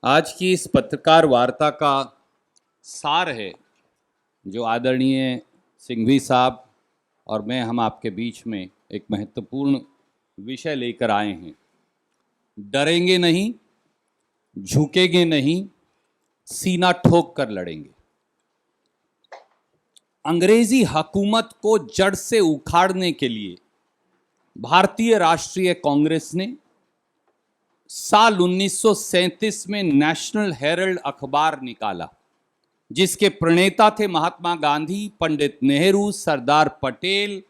आज की इस पत्रकार वार्ता का सार है जो आदरणीय सिंघवी साहब और मैं हम आपके बीच में एक महत्वपूर्ण विषय लेकर आए हैं। डरेंगे नहीं, झुकेंगे नहीं, सीना ठोक कर लड़ेंगे। अंग्रेजी हुकूमत को जड़ से उखाड़ने के लिए भारतीय राष्ट्रीय कांग्रेस ने साल 1937 में नेशनल हेरल्ड अखबार निकाला, जिसके प्रणेता थे महात्मा गांधी, पंडित नेहरू, सरदार पटेल,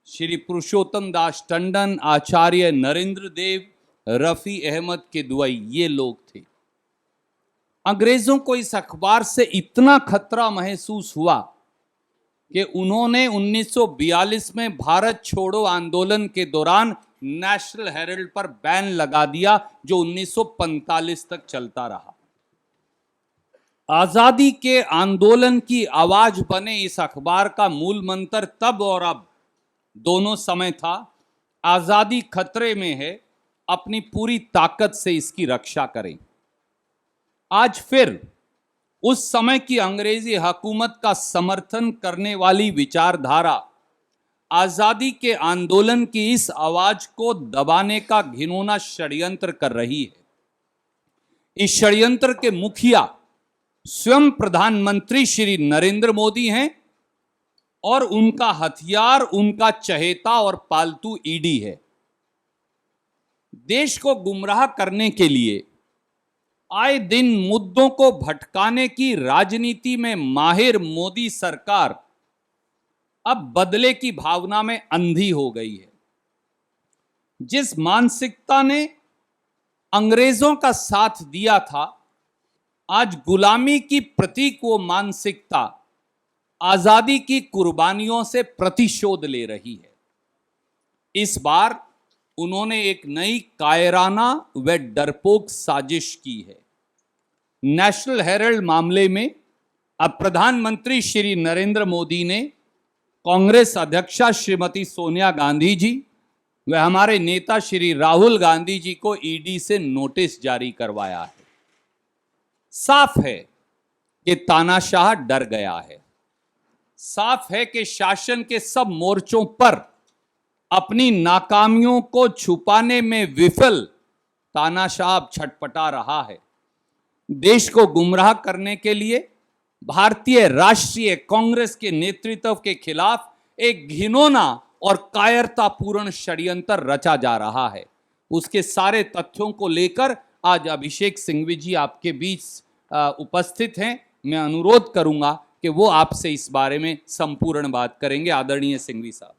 श्री पुरुषोत्तम दास टंडन, आचार्य नरेंद्र देव, रफी अहमद किदवई, ये लोग थे। अंग्रेजों को इस अखबार से इतना खतरा महसूस हुआ कि उन्होंने 1942 में भारत छोड़ो आंदोलन के दौरान नेशनल हेरल्ड पर बैन लगा दिया, जो 1945 तक चलता रहा। आजादी के आंदोलन की आवाज बने इस अखबार का मूल मंत्र तब और अब दोनों समय था, आजादी खतरे में है, अपनी पूरी ताकत से इसकी रक्षा करें। आज फिर उस समय की अंग्रेजी हुकूमत का समर्थन करने वाली विचारधारा आजादी के आंदोलन की इस आवाज को दबाने का घिनौना षड्यंत्र कर रही है। इस षड्यंत्र के मुखिया स्वयं प्रधानमंत्री श्री नरेंद्र मोदी हैं और उनका हथियार उनका चहेता और पालतू ईडी है। देश को गुमराह करने के लिए आए दिन मुद्दों को भटकाने की राजनीति में माहिर मोदी सरकार अब बदले की भावना में अंधी हो गई है। जिस मानसिकता ने अंग्रेजों का साथ दिया था, आज गुलामी की प्रतीक वो मानसिकता आजादी की कुर्बानियों से प्रतिशोध ले रही है। इस बार उन्होंने एक नई कायराना व डरपोक साजिश की है। नेशनल हेरल्ड मामले में अब प्रधानमंत्री श्री नरेंद्र मोदी ने कांग्रेस अध्यक्षा श्रीमती सोनिया गांधी जी व हमारे नेता श्री राहुल गांधी जी को ईडी से नोटिस जारी करवाया है। साफ है कि तानाशाह डर गया है। साफ है कि शासन के सब मोर्चों पर अपनी नाकामियों को छुपाने में विफल तानाशाह छटपटा रहा है। देश को गुमराह करने के लिए भारतीय राष्ट्रीय कांग्रेस के नेतृत्व के खिलाफ एक घिनौना और कायरतापूर्ण षड्यंत्र रचा जा रहा है। उसके सारे तथ्यों को लेकर आज अभिषेक सिंघवी जी आपके बीच उपस्थित हैं। मैं अनुरोध करूंगा कि वो आपसे इस बारे में संपूर्ण बात करेंगे। आदरणीय सिंघवी साहब।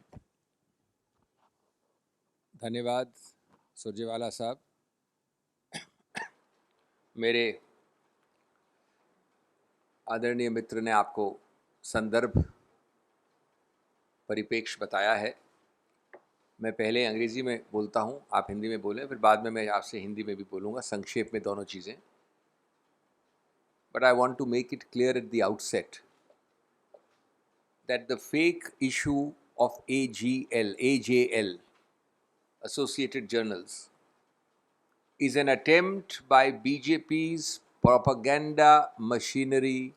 धन्यवाद सुरजेवाला साहब। मेरे आदरणीय मित्र ने आपको संदर्भ परिप्रेक्ष्य बताया है। मैं पहले अंग्रेजी में बोलता हूं, आप हिंदी में बोलें, फिर बाद में मैं आपसे हिंदी में भी बोलूँगा, संक्षेप में दोनों चीज़ें। But I want to make it clear at the outset that the fake issue of AJL, Associated Journals, is an attempt by BJP's propaganda machinery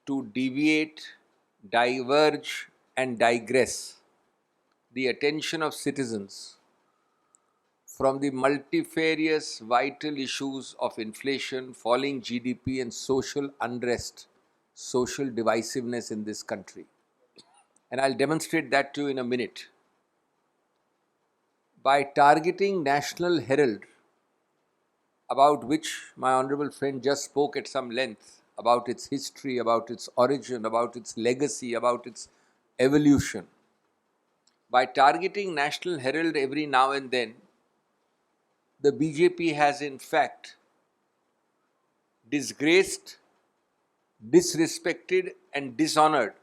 to deviate, diverge, and digress the attention of citizens from the multifarious vital issues of inflation, falling GDP, and social unrest, social divisiveness in this country. And I'll demonstrate that to you in a minute. By targeting National Herald, about which my honorable friend just spoke at some length, about its history, about its origin, about its legacy, about its evolution. By targeting National Herald every now and then, the BJP has in fact disgraced, disrespected, and dishonored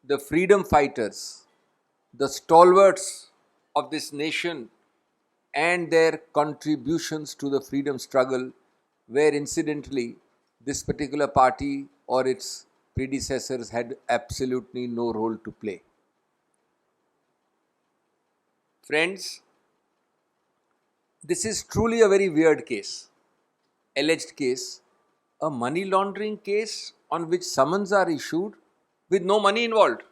the freedom fighters, the stalwarts of this nation, and their contributions to the freedom struggle, where incidentally this particular party or its predecessors had absolutely no role to play. Friends, this is truly a very weird case. alleged case a money laundering case on which summons are issued with no money involved?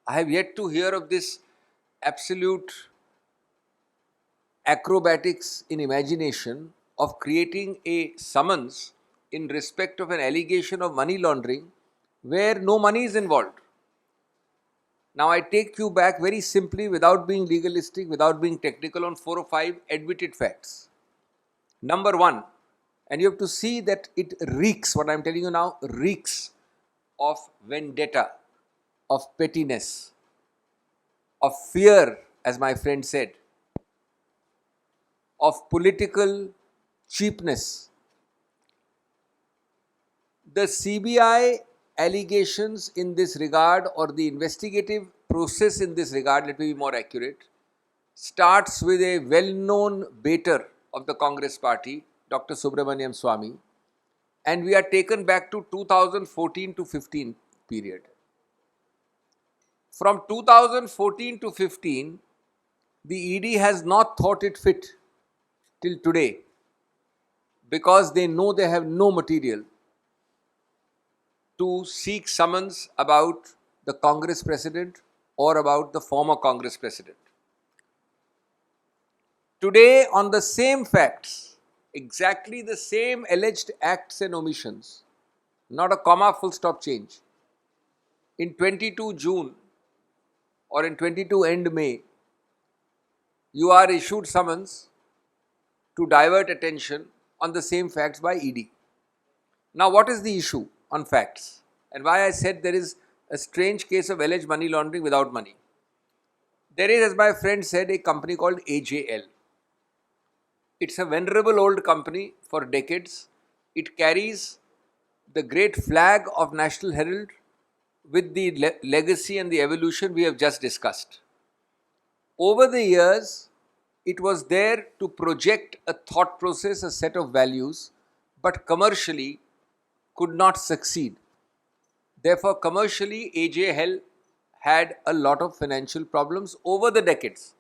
I have yet to hear of this absolute acrobatics in imagination of creating a summons in respect of an allegation of money laundering where no money is involved. Now, I take you back very simply, without being legalistic, without being technical, on 4 or 5 admitted facts. Number one, and you have to see that it reeks, what I am telling you now, reeks of vendetta, of pettiness, of fear, as my friend said, of political cheapness. The CBI allegations in this regard, or the investigative process in this regard, let me be more accurate, starts with a well-known baiter of the Congress party, Dr. Subramaniam Swamy, and we are taken back to 2014 to 15 period. From 2014 to 15, the ED has not thought it fit till today, because they know they have no material to seek summons about the Congress president or about the former Congress president. Today, on the same facts, exactly the same alleged acts and omissions, not a comma, full stop change, in 22 June or in 22 end May, you are issued summons to divert attention on the same facts by ED. Now, what is the issue on facts, and why I said there is a strange case of alleged money laundering without money? There is, as my friend said, a company called AJL. It's a venerable old company for decades. It carries the great flag of National Herald with the legacy and the evolution we have just discussed. Over the years, it was there to project a thought process, a set of values, but commercially could not succeed. Therefore, commercially, AJL had a lot of financial problems over the decades.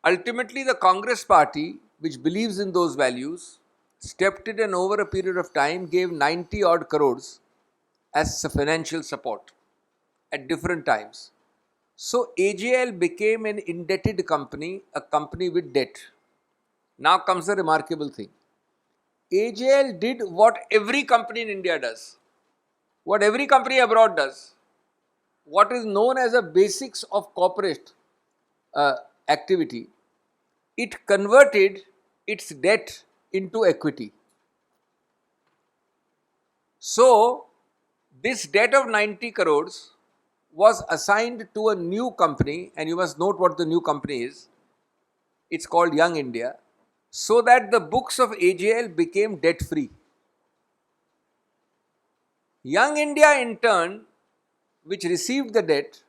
Ultimately, the Congress party, which believes in those values, stepped in and over a period of time gave 90 odd crores as financial support at different times. So AJL became an indebted company, a company with debt. Now comes the remarkable thing. AJL did what every company in India does, what every company abroad does, what is known as the basics of corporate activity. It converted its debt into equity. So, this debt of 90 crores was assigned to a new company, and you must note what the new company is. It's called Young India, so that the books of AJL became debt free. Young India, in turn, which received the debt,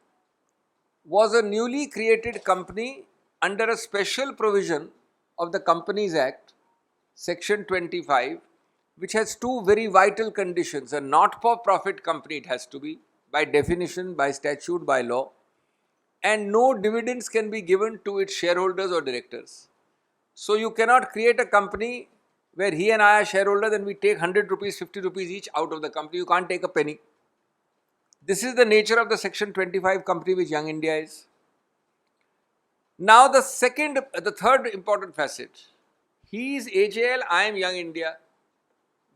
was a newly created company under a special provision of the Companies Act, Section 25, which has two very vital conditions. A not-for-profit company it has to be, by definition, by statute, by law, and no dividends can be given to its shareholders or directors. So you cannot create a company where he and I are shareholders and we take 100 rupees, 50 rupees each out of the company. You can't take a penny. This is the nature of the Section 25 company which Young India is. Now the third important facet. He is AJL, I am Young India.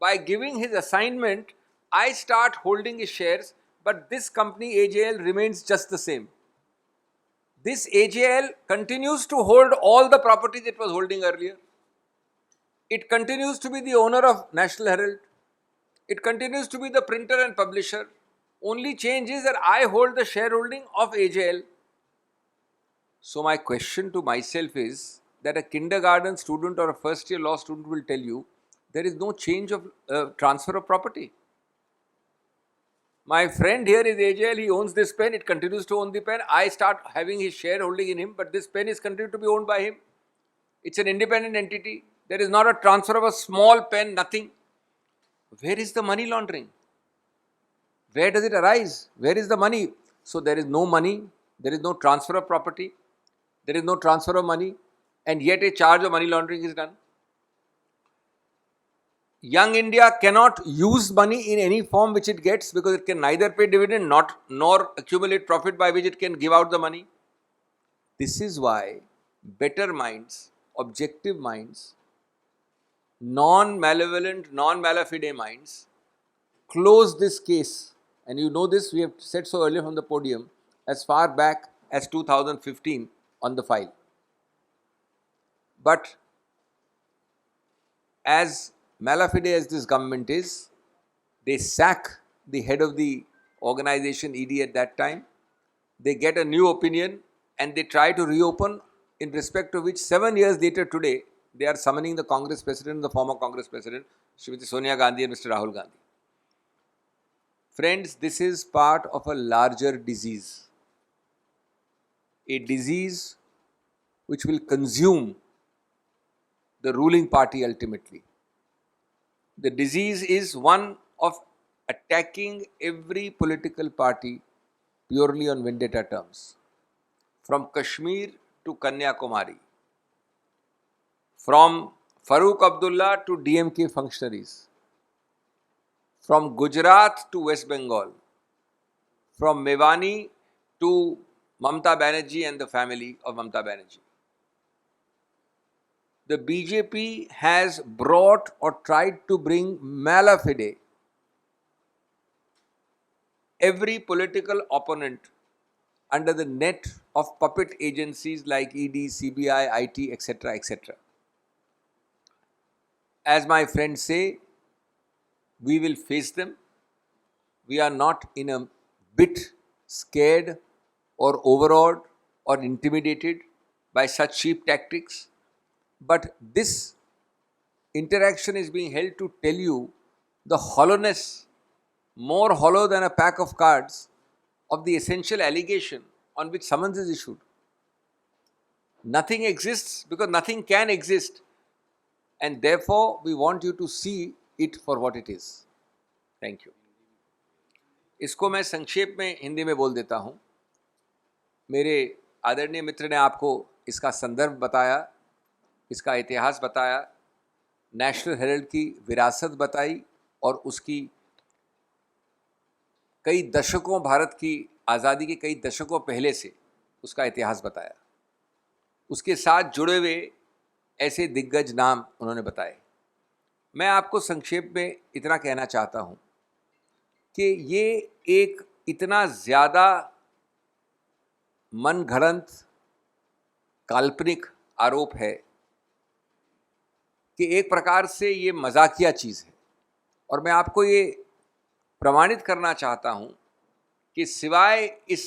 By giving his assignment, I start holding his shares, but this company AJL remains just the same. This AJL continues to hold all the properties it was holding earlier. It continues to be the owner of National Herald. It continues to be the printer and publisher. Only change is that I hold the shareholding of AJL. So my question to myself is that a kindergarten student or a first year law student will tell you there is no change of transfer of property. My friend here is AJL, he owns this pen, it continues to own the pen. I start having his shareholding in him, but this pen is continued to be owned by him. It's an independent entity. There is not a transfer of a small pen, nothing. Where is the money laundering? Where does it arise? Where is the money? So there is no money, there is no transfer of property, there is no transfer of money, and yet a charge of money laundering is done. Young India cannot use money in any form which it gets because it can neither pay dividend nor accumulate profit by which it can give out the money. This is why better minds, objective minds, non-malevolent, non-malafide minds close this case. And you know this, we have said so earlier from the podium, as far back as 2015 on the file. But as malafide as this government is, they sack the head of the organization, ED, at that time. They get a new opinion and they try to reopen, in respect of which 7 years later today, they are summoning the Congress president, the former Congress president, Srimati Sonia Gandhi and Mr. Rahul Gandhi. Friends, this is part of a larger disease. A disease which will consume the ruling party ultimately. The disease is one of attacking every political party purely on vendetta terms. From Kashmir to Kanyakumari, from Farooq Abdullah to DMK functionaries, from Gujarat to West Bengal, from Mewani to Mamata Banerjee and the family of Mamata Banerjee. The BJP has brought or tried to bring malafide every political opponent under the net of puppet agencies like ED, CBI, IT, etc., etc. As my friends say, we will face them. We are not in a bit scared or overawed or intimidated by such cheap tactics. But this interaction is being held to tell you the hollowness, more hollow than a pack of cards, of the essential allegation on which summons is issued. Nothing exists because nothing can exist, and therefore we want you to see it for what it is. Thank you. इसको मैं संक्षेप में हिंदी में बोल देता हूँ. मेरे आदरणीय मित्र ने आपको इसका संदर्भ बताया, इसका इतिहास बताया, नेशनल हेराल्ड की विरासत बताई और उसकी कई दशकों, भारत की आज़ादी के कई दशकों पहले से उसका इतिहास बताया. उसके साथ जुड़े हुए ऐसे दिग्गज नाम उन्होंने बताए. मैं आपको संक्षेप में इतना कहना चाहता हूँ कि ये एक इतना ज़्यादा मनगढ़ंत काल्पनिक आरोप है कि एक प्रकार से ये मजाकिया चीज़ है. और मैं आपको ये प्रमाणित करना चाहता हूँ कि सिवाय इस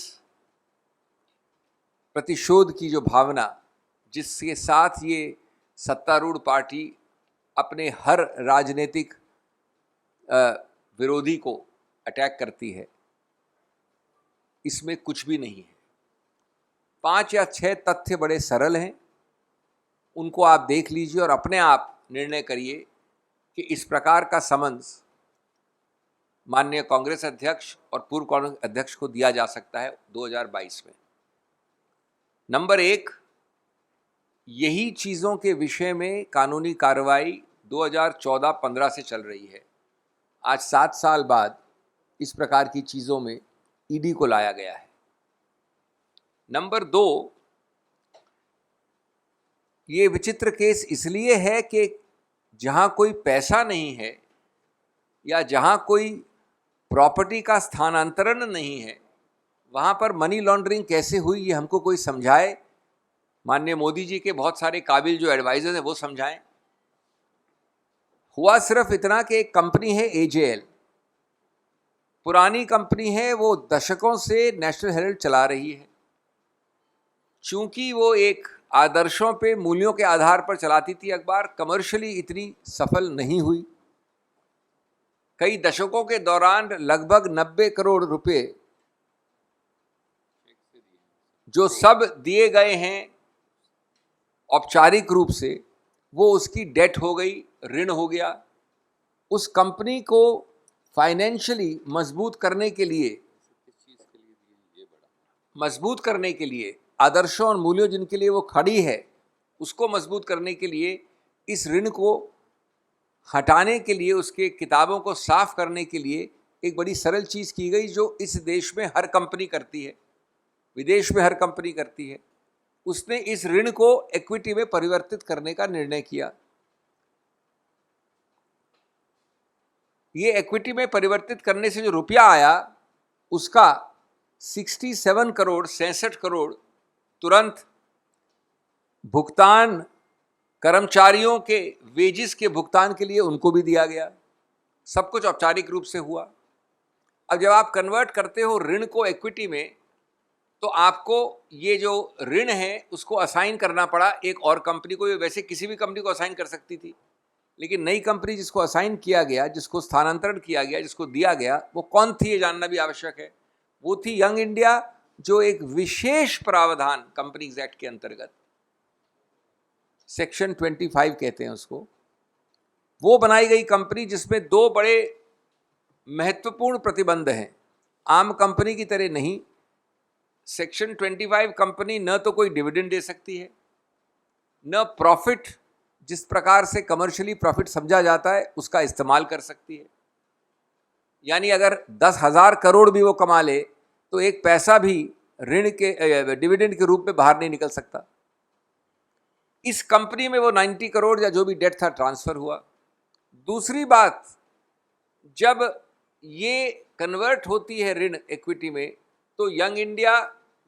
प्रतिशोध की जो भावना जिसके साथ ये सत्तारूढ़ पार्टी अपने हर राजनीतिक विरोधी को अटैक करती है, इसमें कुछ भी नहीं है. 5 या 6 तथ्य बड़े सरल हैं, उनको आप देख लीजिए और अपने आप निर्णय करिए कि इस प्रकार का समन्स माननीय कांग्रेस अध्यक्ष और पूर्व कांग्रेस अध्यक्ष को दिया जा सकता है 2022 में. नंबर 1, यही चीज़ों के विषय में कानूनी कार्रवाई 2014-15 से चल रही है. आज 7 साल बाद इस प्रकार की चीज़ों में ईडी को लाया गया है. नंबर 2, ये विचित्र केस इसलिए है कि जहाँ कोई पैसा नहीं है या जहाँ कोई प्रॉपर्टी का स्थानांतरण नहीं है, वहाँ पर मनी लॉन्ड्रिंग कैसे हुई, ये हमको कोई समझाए. माननीय मोदी जी के बहुत सारे काबिल जो एडवाइजर हैं वो समझाएं. हुआ सिर्फ इतना कि एक कंपनी है AJL, पुरानी कंपनी है, वो दशकों से नेशनल हेराल्ड चला रही है. चूंकि वो एक आदर्शों पे, मूल्यों के आधार पर चलाती थी अखबार, कमर्शियली इतनी सफल नहीं हुई. कई दशकों के दौरान लगभग 90 करोड़ रुपए जो सब दिए गए हैं औपचारिक रूप से, वो उसकी डेट हो गई, ऋण हो गया. उस कंपनी को फाइनेंशियली मजबूत करने के लिए आदर्शों और मूल्यों जिनके लिए वो खड़ी है, उसको मजबूत करने के लिए, इस ऋण को हटाने के लिए, उसके किताबों को साफ करने के लिए एक बड़ी सरल चीज़ की गई जो इस देश में हर कंपनी करती है, विदेश में हर कंपनी करती है। उसने इस ऋण को इक्विटी में परिवर्तित करने का निर्णय किया। ये इक्विटी में परिवर्तित करने से जो रुपया आया उसका 67 करोड़ 66 करोड़ तुरंत भुगतान कर्मचारियों के वेजिस के भुगतान के लिए उनको भी दिया गया। सब कुछ औपचारिक रूप से हुआ। अब जब आप कन्वर्ट करते हो ऋण को इक्विटी में, तो आपको ये जो ऋण है उसको असाइन करना पड़ा एक और कंपनी को। वैसे किसी भी कंपनी को असाइन कर सकती थी, लेकिन नई कंपनी जिसको असाइन किया गया, जिसको स्थानांतरण किया गया, जिसको दिया गया, वो कौन थी ये जानना भी आवश्यक है। वो थी यंग इंडिया, जो एक विशेष प्रावधान कंपनीज एक्ट के अंतर्गत, सेक्शन 25 कहते हैं उसको, वो बनाई गई कंपनी जिसमें दो बड़े महत्वपूर्ण प्रतिबंध हैं। आम कंपनी की तरह नहीं, सेक्शन 25 कंपनी न तो कोई डिविडेंड दे सकती है, न प्रॉफिट, जिस प्रकार से कमर्शियली प्रॉफिट समझा जाता है, उसका इस्तेमाल कर सकती है। यानी अगर 10,000 करोड़ भी वो कमा ले तो एक पैसा भी ऋण के डिविडेंड के रूप में बाहर नहीं निकल सकता। इस कंपनी में वो 90 करोड़ या जो भी डेट था ट्रांसफर हुआ। दूसरी बात, जब ये कन्वर्ट होती है ऋण इक्विटी में, तो यंग इंडिया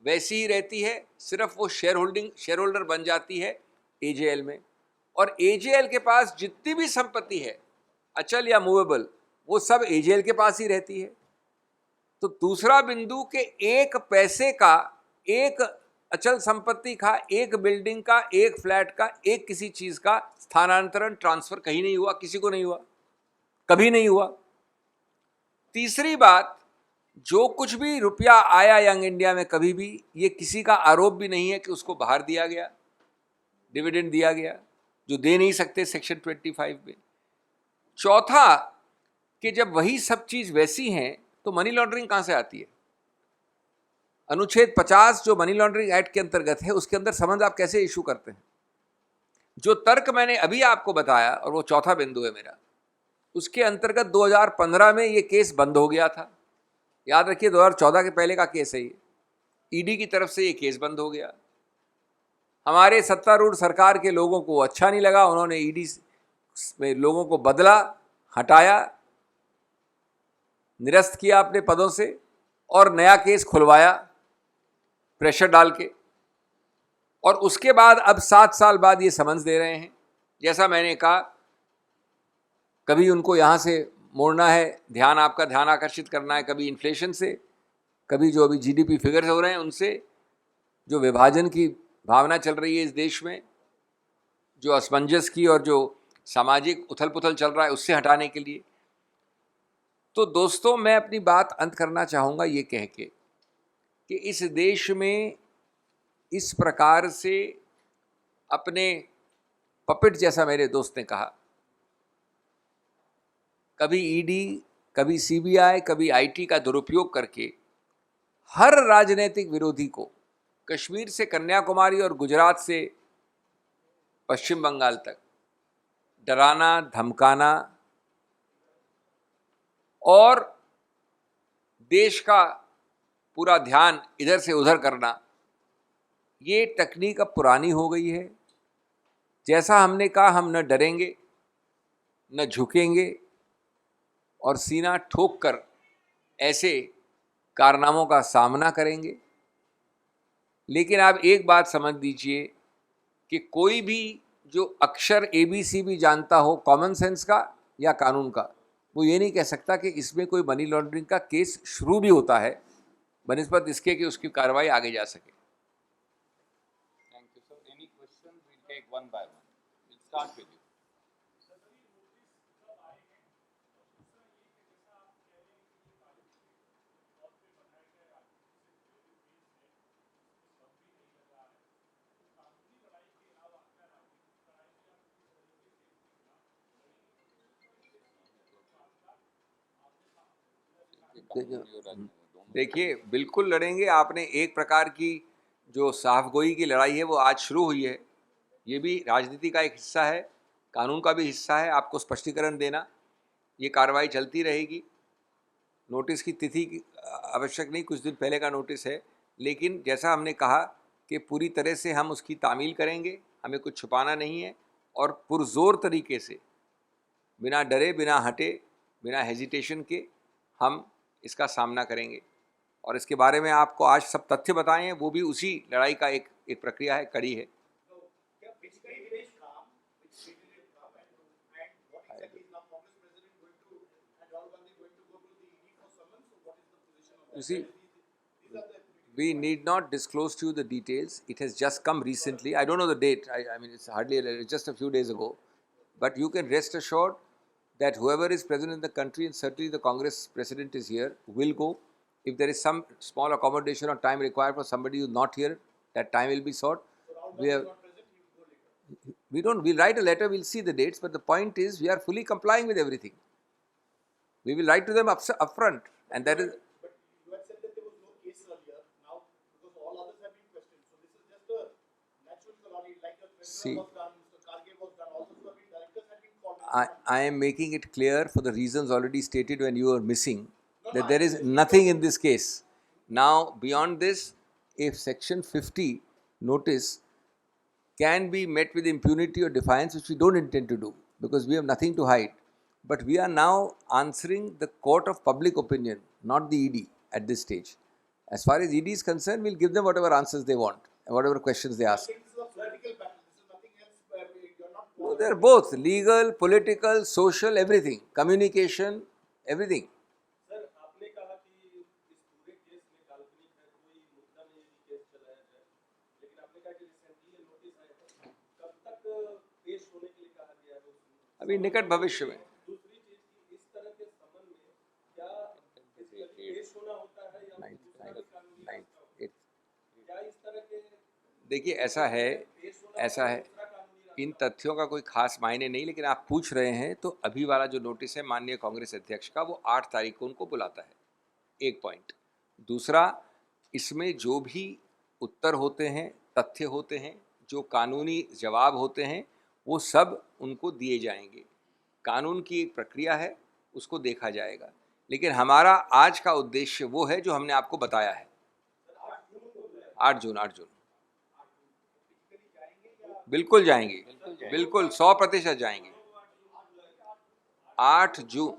वैसी ही रहती है, सिर्फ वो शेयर होल्डर बन जाती है एजेएल में, और एजेएल के पास जितनी भी संपत्ति है, अचल या मूवेबल, वो सब एजेएल के पास ही रहती है। तो दूसरा बिंदु के एक पैसे का, एक अचल संपत्ति का, एक बिल्डिंग का, एक फ्लैट का, एक किसी चीज का स्थानांतरण, ट्रांसफर कहीं नहीं हुआ, किसी को नहीं हुआ, कभी नहीं हुआ। तीसरी बात, जो कुछ भी रुपया आया यंग इंडिया में कभी भी, ये किसी का आरोप भी नहीं है कि उसको बाहर दिया गया, डिविडेंड दिया गया, जो दे नहीं सकते सेक्शन 25 में। चौथा, कि जब वही सब चीज वैसी हैं तो मनी लॉन्ड्रिंग कहां से आती है? अनुच्छेद 50 जो मनी लॉन्ड्रिंग एक्ट के अंतर्गत है, उसके अंदर समझ आप कैसे इशू करते हैं? जो तर्क मैंने अभी आपको बताया, और वो चौथा बिंदु है मेरा, उसके अंतर्गत 2015 में ये केस बंद हो गया था। याद रखिए, 2014 के पहले का केस है ये। ईडी की तरफ से ये केस बंद हो गया। हमारे सत्तारूढ़ सरकार के लोगों को अच्छा नहीं लगा, उन्होंने ईडी में लोगों को बदला, हटाया, निरस्त किया अपने पदों से, और नया केस खुलवाया प्रेशर डाल के। और उसके बाद अब 7 साल बाद ये समन्स दे रहे हैं। जैसा मैंने कहा, कभी उनको यहाँ से मोड़ना है, आपका ध्यान आकर्षित करना है, कभी इन्फ्लेशन से, कभी जो अभी जीडीपी फिगर्स हो रहे हैं उनसे, जो विभाजन की भावना चल रही है इस देश में, जो असमंजस की और जो सामाजिक उथल पुथल चल रहा है, उससे हटाने के लिए। तो दोस्तों, मैं अपनी बात अंत करना चाहूँगा ये कह के कि इस देश में इस प्रकार से अपने पपेट, जैसा मेरे दोस्त ने कहा, कभी ईडी, कभी सीबीआई, कभी आईटी का दुरुपयोग करके हर राजनीतिक विरोधी को, कश्मीर से कन्याकुमारी और गुजरात से पश्चिम बंगाल तक, डराना, धमकाना और देश का पूरा ध्यान इधर से उधर करना, ये तकनीक अब पुरानी हो गई है। जैसा हमने कहा, हम न डरेंगे, न झुकेंगे, और सीना ठोक कर ऐसे कारनामों का सामना करेंगे। लेकिन आप एक बात समझ लीजिए कि कोई भी जो अक्षर ABC भी जानता हो कॉमन सेंस का या कानून का, वो ये नहीं कह सकता कि इसमें कोई मनी लॉन्ड्रिंग का केस शुरू भी होता है, बनिस्बत इसके कि उसकी कार्रवाई आगे जा सके। Thank you sir. Any question? We take one by one. Will start with you. देखिए, बिल्कुल लड़ेंगे। आपने एक प्रकार की जो साफगोई की लड़ाई है वो आज शुरू हुई है, ये भी राजनीति का एक हिस्सा है, कानून का भी हिस्सा है, आपको स्पष्टीकरण देना। ये कार्रवाई चलती रहेगी। नोटिस की तिथि आवश्यक नहीं, कुछ दिन पहले का नोटिस है, लेकिन जैसा हमने कहा कि पूरी तरह से हम उसकी तामील करेंगे, हमें कुछ छुपाना नहीं है, और पुरजोर तरीके से, बिना डरे, बिना हटे, बिना हेजिटेशन के हम इसका सामना करेंगे। और इसके बारे में आपको आज सब तथ्य बताए हैं, वो भी उसी लड़ाई का एक प्रक्रिया है, कड़ी है। You see, we need not disclose to you the details. It has just come recently. I don't know the date. I mean, it's just a few days ago. But you can rest assured that whoever is present in the country, and certainly the Congress president is here, will go. If there is some small accommodation or time required for somebody who is not here, that time will be sought. We'll write a letter, we'll see the dates, but the point is we are fully complying with everything. We will write to them upfront, and that is. But you had said that there was no case earlier. Now, because all others have been questioned, so this is just a natural calamity, like the president was done, Mr. Karge was done, all those who have been directors have been called. I am making it clear for the reasons already stated when you were missing, that there is nothing in this case. Now, beyond this, if Section 50 notice can be met with impunity or defiance, which we don't intend to do, because we have nothing to hide. But we are now answering the court of public opinion, not the ED at this stage. As far as ED is concerned, we'll give them whatever answers they want and whatever questions they ask. This is a political battle. This is nothing else. You're not. No, they're both legal, political, social, everything, communication, everything. Sir, आपने कहा कि इस पूरे case में काल्पनिक है, कोई मुद्दा नहीं है कि केस चलाया जाए, लेकिन आपने कहा कि रिसेंटली ये नोटिस आया है, कब तक पेश होने के लिए कहा गया है? अभी निकट भविष्य में. दूसरी चीज की इस तरह के संबंध में क्या पेश होना होता है या दूसरा भी कानूनी रास्ता होता है? क्या इस तरह के देखिए, ऐसा है, इन तथ्यों का कोई खास मायने नहीं, लेकिन आप पूछ रहे हैं तो अभी वाला जो नोटिस है माननीय कांग्रेस अध्यक्ष का, वो 8 तारीख को उनको बुलाता है, एक पॉइंट। दूसरा, इसमें जो भी उत्तर होते हैं, तथ्य होते हैं, जो कानूनी जवाब होते हैं, वो सब उनको दिए जाएंगे। कानून की एक प्रक्रिया है, उसको देखा जाएगा, लेकिन हमारा आज का उद्देश्य वो है जो हमने आपको बताया है। 8 जून बिल्कुल जाएंगे, बिल्कुल 100% जाएंगे। 8 जून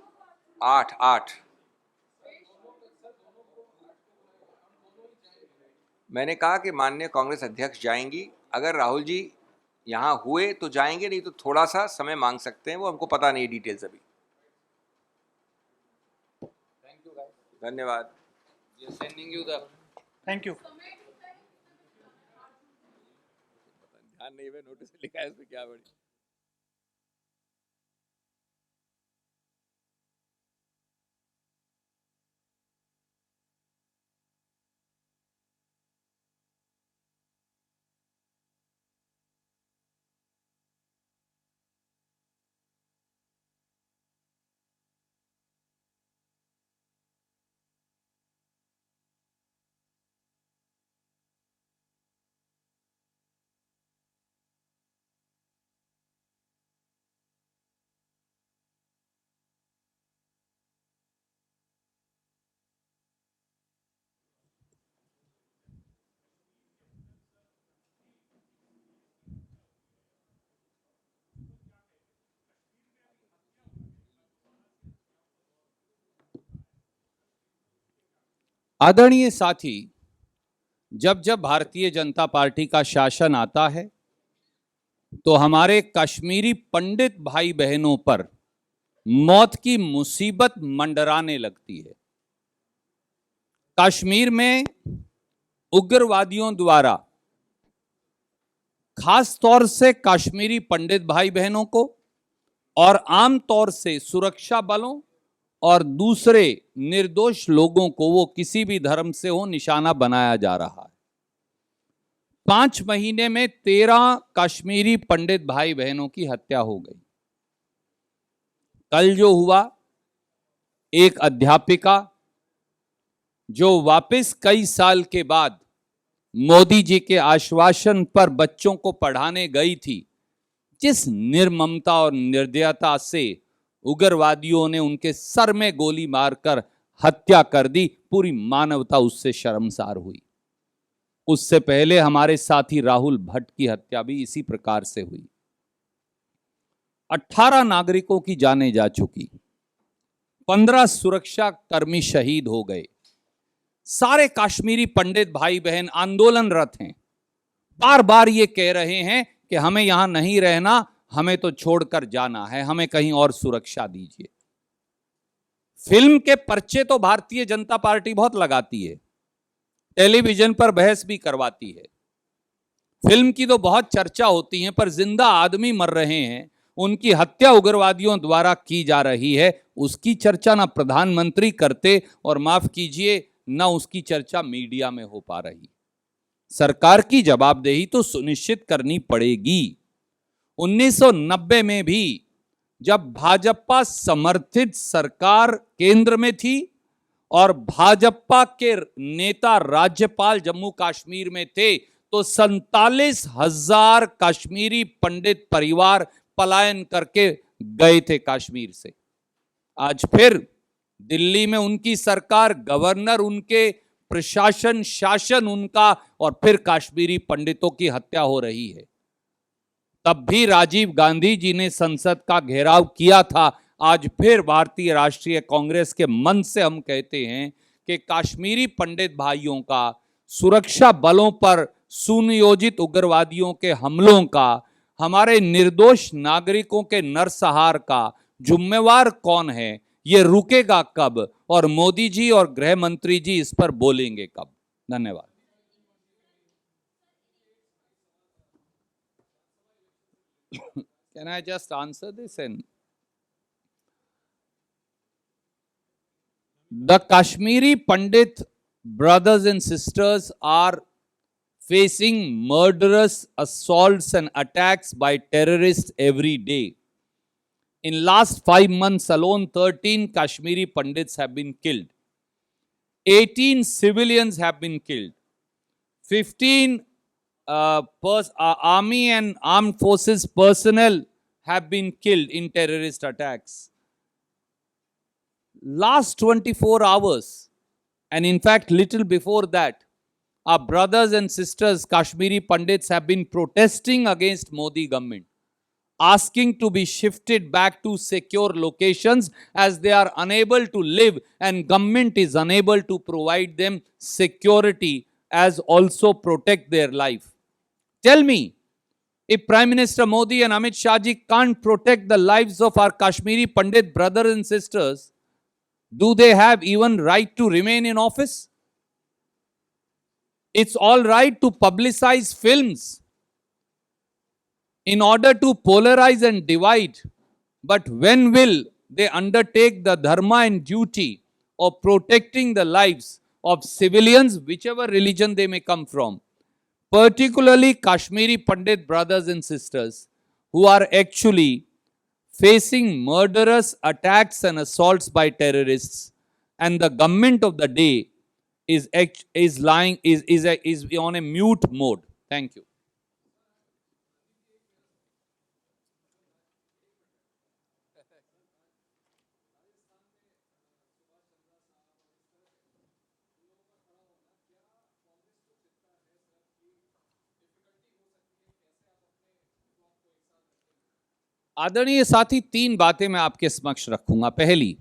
8 मैंने कहा कि माननीय कांग्रेस अध्यक्ष जाएंगी। अगर राहुल जी यहाँ हुए तो जाएंगे, नहीं तो थोड़ा सा समय मांग सकते हैं, वो हमको पता नहीं डिटेल्स अभी। थैंक यू, धन्यवाद। Sending you the thank you. ध्यान नहीं, नोटिस लिखा है इसमें क्या बड़ी। आदरणीय साथी, जब जब भारतीय जनता पार्टी का शासन आता है तो हमारे कश्मीरी पंडित भाई बहनों पर मौत की मुसीबत मंडराने लगती है। कश्मीर में उग्रवादियों द्वारा खास तौर से कश्मीरी पंडित भाई बहनों को और आम तौर से सुरक्षा बलों और दूसरे निर्दोष लोगों को, वो किसी भी धर्म से हो, निशाना बनाया जा रहा है। 5 महीने में 13 कश्मीरी पंडित भाई बहनों की हत्या हो गई। कल जो हुआ, एक अध्यापिका जो वापस कई साल के बाद मोदी जी के आश्वासन पर बच्चों को पढ़ाने गई थी, जिस निर्ममता और निर्दयता से उग्रवादियों ने उनके सर में गोली मारकर हत्या कर दी, पूरी मानवता उससे शर्मसार हुई। उससे पहले हमारे साथी राहुल भट्ट की हत्या भी इसी प्रकार से हुई। 18 नागरिकों की जानें जा चुकी, 15 सुरक्षा कर्मी शहीद हो गए। सारे कश्मीरी पंडित भाई बहन आंदोलनरत हैं, बार बार ये कह रहे हैं कि हमें यहां नहीं रहना, हमें तो छोड़कर जाना है, हमें कहीं और सुरक्षा दीजिए। फिल्म के पर्चे तो भारतीय जनता पार्टी बहुत लगाती है, टेलीविजन पर बहस भी करवाती है, फिल्म की तो बहुत चर्चा होती है, पर जिंदा आदमी मर रहे हैं, उनकी हत्या उग्रवादियों द्वारा की जा रही है, उसकी चर्चा ना प्रधानमंत्री करते और माफ कीजिए ना उसकी चर्चा मीडिया में हो पा रही। सरकार की जवाबदेही तो सुनिश्चित करनी पड़ेगी। 1990 में भी जब भाजपा समर्थित सरकार केंद्र में थी और भाजपा के नेता राज्यपाल जम्मू कश्मीर में थे, तो 47,000 कश्मीरी पंडित परिवार पलायन करके गए थे कश्मीर से। आज फिर दिल्ली में उनकी सरकार, गवर्नर उनके, प्रशासन शासन उनका, और फिर कश्मीरी पंडितों की हत्या हो रही है। तब भी राजीव गांधी जी ने संसद का घेराव किया था। आज फिर भारतीय राष्ट्रीय कांग्रेस के मन से हम कहते हैं कि कश्मीरी पंडित भाइयों का, सुरक्षा बलों पर सुनियोजित उग्रवादियों के हमलों का, हमारे निर्दोष नागरिकों के नरसंहार का जिम्मेवार कौन है, ये रुकेगा कब, और मोदी जी और गृह मंत्री जी इस पर बोलेंगे कब? धन्यवाद। Can I just answer this? And the Kashmiri Pandit brothers and sisters are facing murderous assaults and attacks by terrorists every day. In last 5 months alone, 13 Kashmiri Pandits have been killed. 18 civilians have been killed. 15 army and armed forces personnel have been killed in terrorist attacks. Last 24 hours, and in fact little before that, our brothers and sisters, Kashmiri Pandits, have been protesting against Modi government, asking to be shifted back to secure locations as they are unable to live and government is unable to provide them security as also protect their life. Tell me, if Prime Minister Modi and Amit Shah ji can't protect the lives of our Kashmiri Pandit brothers and sisters, do they have even right to remain in office? It's all right to publicize films in order to polarize and divide, but when will they undertake the dharma and duty of protecting the lives of civilians, whichever religion they may come from, particularly Kashmiri Pandit brothers and sisters who are actually facing murderous attacks and assaults by terrorists, and the government of the day is on a mute mode. Thank you. आदरणीय साथी, 3 बातें मैं आपके समक्ष रखूंगा। पहली,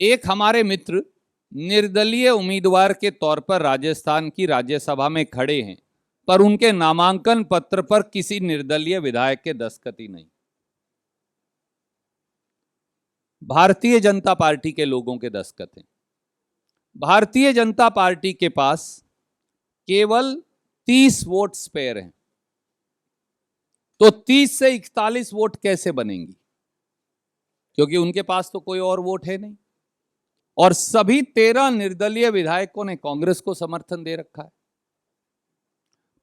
एक हमारे मित्र निर्दलीय उम्मीदवार के तौर पर राजस्थान की राज्यसभा में खड़े हैं, पर उनके नामांकन पत्र पर किसी निर्दलीय विधायक के दस्तखत ही नहीं। भारतीय जनता पार्टी के लोगों के दस्तखत हैं। भारतीय जनता पार्टी के पास केवल 30 वोट स्पेयर हैं, तो 30 से 41 वोट कैसे बनेंगी? क्योंकि उनके पास तो कोई और वोट है नहीं, और सभी 13 निर्दलीय विधायकों ने कांग्रेस को समर्थन दे रखा है।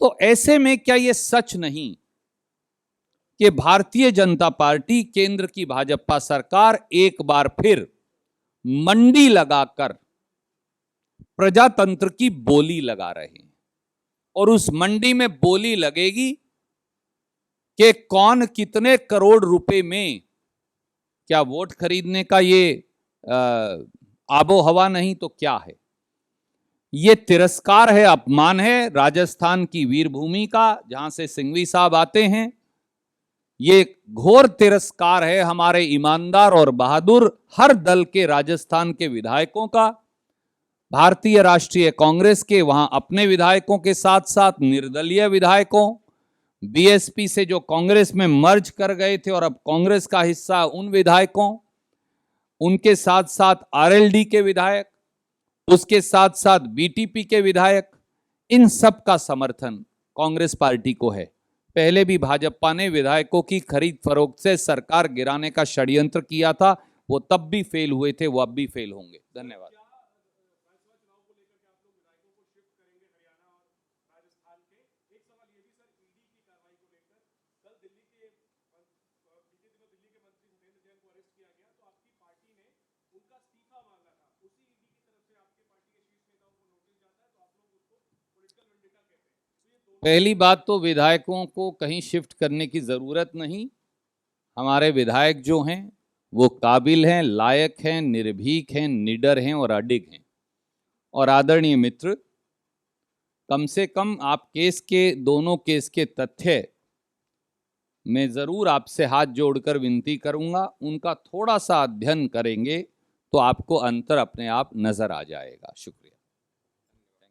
तो ऐसे में क्या यह सच नहीं कि भारतीय जनता पार्टी, केंद्र की भाजपा सरकार एक बार फिर मंडी लगाकर प्रजातंत्र की बोली लगा रहे हैं, और उस मंडी में बोली लगेगी कि कौन कितने करोड़ रुपए में, क्या वोट खरीदने का ये आबो हवा नहीं तो क्या है। ये तिरस्कार है, अपमान है राजस्थान की वीरभूमि का, जहां से सिंघवी साहब आते हैं। ये घोर तिरस्कार है हमारे ईमानदार और बहादुर हर दल के राजस्थान के विधायकों का, भारतीय राष्ट्रीय कांग्रेस के वहां अपने विधायकों के साथ साथ निर्दलीय विधायकों, बीएसपी से जो कांग्रेस में मर्ज कर गए थे और अब कांग्रेस का हिस्सा उन विधायकों, उनके साथ साथ आरएलडी के विधायक, उसके साथ साथ बीटीपी के विधायक, इन सब का समर्थन कांग्रेस पार्टी को है। पहले भी भाजपा ने विधायकों की खरीद फरोख्त से सरकार गिराने का षड्यंत्र किया था, वो तब भी फेल हुए थे, वो अब भी फेल होंगे। धन्यवाद। पहली बात तो विधायकों को कहीं शिफ्ट करने की जरूरत नहीं। हमारे विधायक जो हैं वो काबिल हैं, लायक हैं, निर्भीक हैं, निडर हैं और अडिग हैं। और आदरणीय मित्र, कम से कम आप दोनों केस के तथ्य मैं जरूर आपसे हाथ जोड़कर विनती करूंगा, उनका थोड़ा सा अध्ययन करेंगे तो आपको अंतर अपने आप नजर आ जाएगा। शुक्रिया।